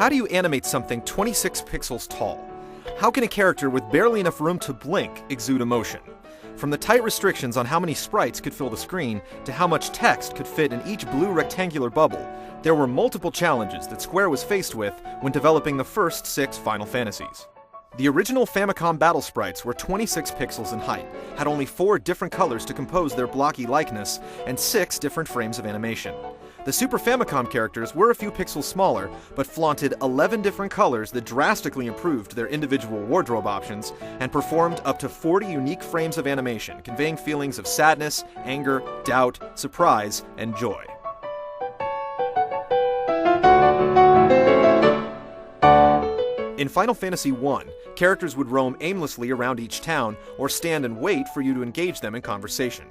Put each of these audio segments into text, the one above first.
How do you animate something 26 pixels tall? How can a character with barely enough room to blink exude emotion? From the tight restrictions on how many sprites could fill the screen to how much text could fit in each blue rectangular bubble, there were multiple challenges that Square was faced with when developing the first 6 Final Fantasies. The original Famicom battle sprites were 26 pixels in height, had only 4 different colors to compose their blocky likeness, and 6 different frames of animation. The Super Famicom characters were a few pixels smaller, but flaunted 11 different colors that drastically improved their individual wardrobe options, and performed up to 40 unique frames of animation, conveying feelings of sadness, anger, doubt, surprise, and joy. In Final Fantasy I, characters would roam aimlessly around each town or stand and wait for you to engage them in conversation.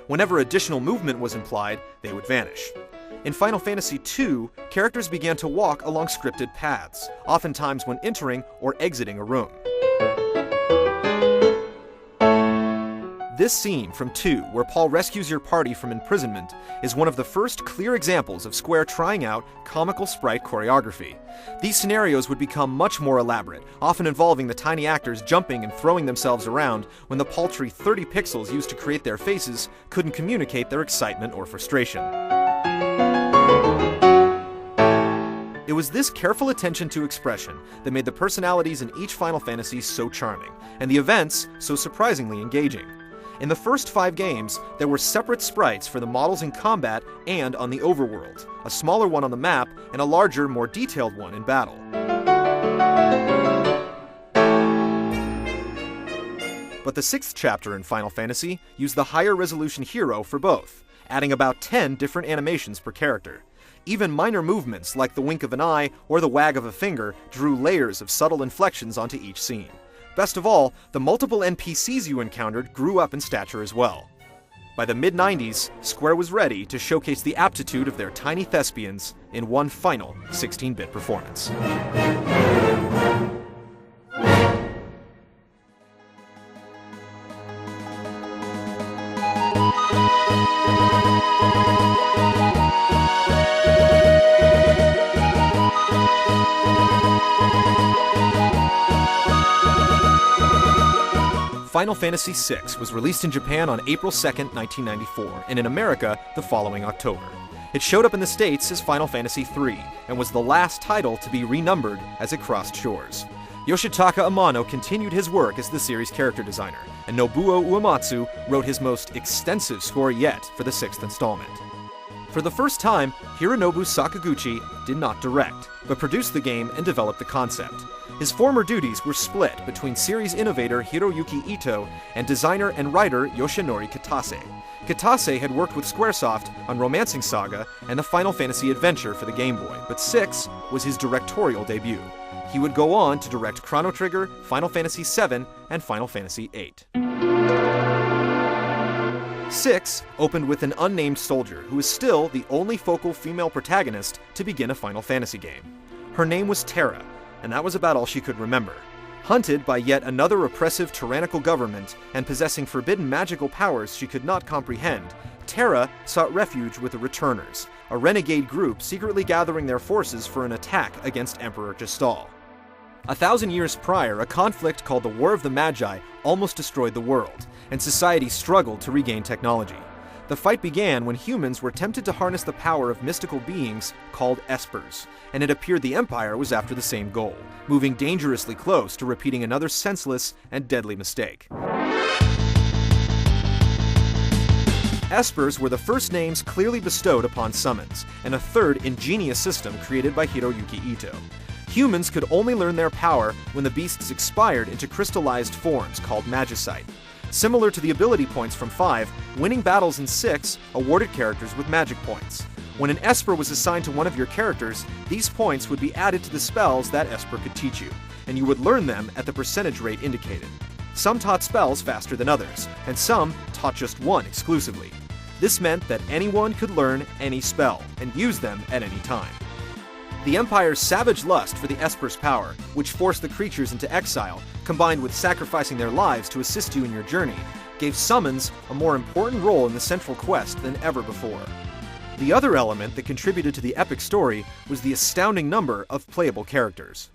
Whenever additional movement was implied, they would vanish. In Final Fantasy II, characters began to walk along scripted paths, oftentimes when entering or exiting a room. This scene from 2, where Paul rescues your party from imprisonment, is one of the first clear examples of Square trying out comical sprite choreography. These scenarios would become much more elaborate, often involving the tiny actors jumping and throwing themselves around when the paltry 30 pixels used to create their faces couldn't communicate their excitement or frustration. It was this careful attention to expression that made the personalities in each Final Fantasy so charming, and the events so surprisingly engaging. In the first 5 games, there were separate sprites for the models in combat and on the overworld, a smaller one on the map and a larger, more detailed one in battle. But the 6th chapter in Final Fantasy used the higher resolution hero for both, adding about 10 different animations per character. Even minor movements like the wink of an eye or the wag of a finger drew layers of subtle inflections onto each scene. Best of all, the multiple NPCs you encountered grew up in stature as well. By the mid-90s, Square was ready to showcase the aptitude of their tiny thespians in one final 16-bit performance. Final Fantasy VI was released in Japan on April 2, 1994, and in America the following October. It showed up in the States as Final Fantasy III, and was the last title to be renumbered as it crossed shores. Yoshitaka Amano continued his work as the series' character designer, and Nobuo Uematsu wrote his most extensive score yet for the 6th installment. For the first time, Hironobu Sakaguchi did not direct, but produced the game and developed the concept. His former duties were split between series innovator Hiroyuki Ito and designer and writer Yoshinori Kitase. Kitase had worked with Squaresoft on Romancing Saga and the Final Fantasy Adventure for the Game Boy, but 6 was his directorial debut. He would go on to direct Chrono Trigger, Final Fantasy VII, and Final Fantasy VIII. 6 opened with an unnamed soldier who is still the only focal female protagonist to begin a Final Fantasy game. Her name was Terra, and that was about all she could remember. Hunted by yet another oppressive tyrannical government and possessing forbidden magical powers she could not comprehend, Terra sought refuge with the Returners, a renegade group secretly gathering their forces for an attack against Emperor Gestal. 1,000 years prior, a conflict called the War of the Magi almost destroyed the world, and society struggled to regain technology. The fight began when humans were tempted to harness the power of mystical beings called Espers, and it appeared the Empire was after the same goal, moving dangerously close to repeating another senseless and deadly mistake. Espers were the first names clearly bestowed upon summons, and a third ingenious system created by Hiroyuki Ito. Humans could only learn their power when the beasts expired into crystallized forms called Magicite. Similar to the ability points from 5, winning battles in 6 awarded characters with magic points. When an Esper was assigned to one of your characters, these points would be added to the spells that Esper could teach you, and you would learn them at the percentage rate indicated. Some taught spells faster than others, and some taught just one exclusively. This meant that anyone could learn any spell, and use them at any time. The Empire's savage lust for the Esper's power, which forced the creatures into exile, combined with sacrificing their lives to assist you in your journey, gave summons a more important role in the central quest than ever before. The other element that contributed to the epic story was the astounding number of playable characters.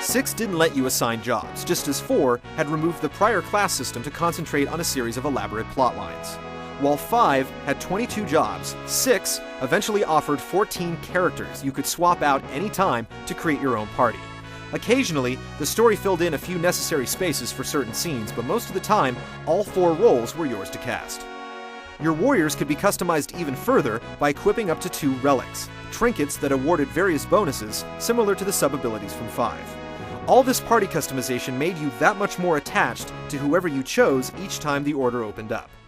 6 didn't let you assign jobs, just as 4 had removed the prior class system to concentrate on a series of elaborate plot lines. While 5 had 22 jobs, 6 eventually offered 14 characters you could swap out any time to create your own party. Occasionally, the story filled in a few necessary spaces for certain scenes, but most of the time, all 4 roles were yours to cast. Your warriors could be customized even further by equipping up to 2 relics, trinkets that awarded various bonuses similar to the sub-abilities from 5. All this party customization made you that much more attached to whoever you chose each time the order opened up.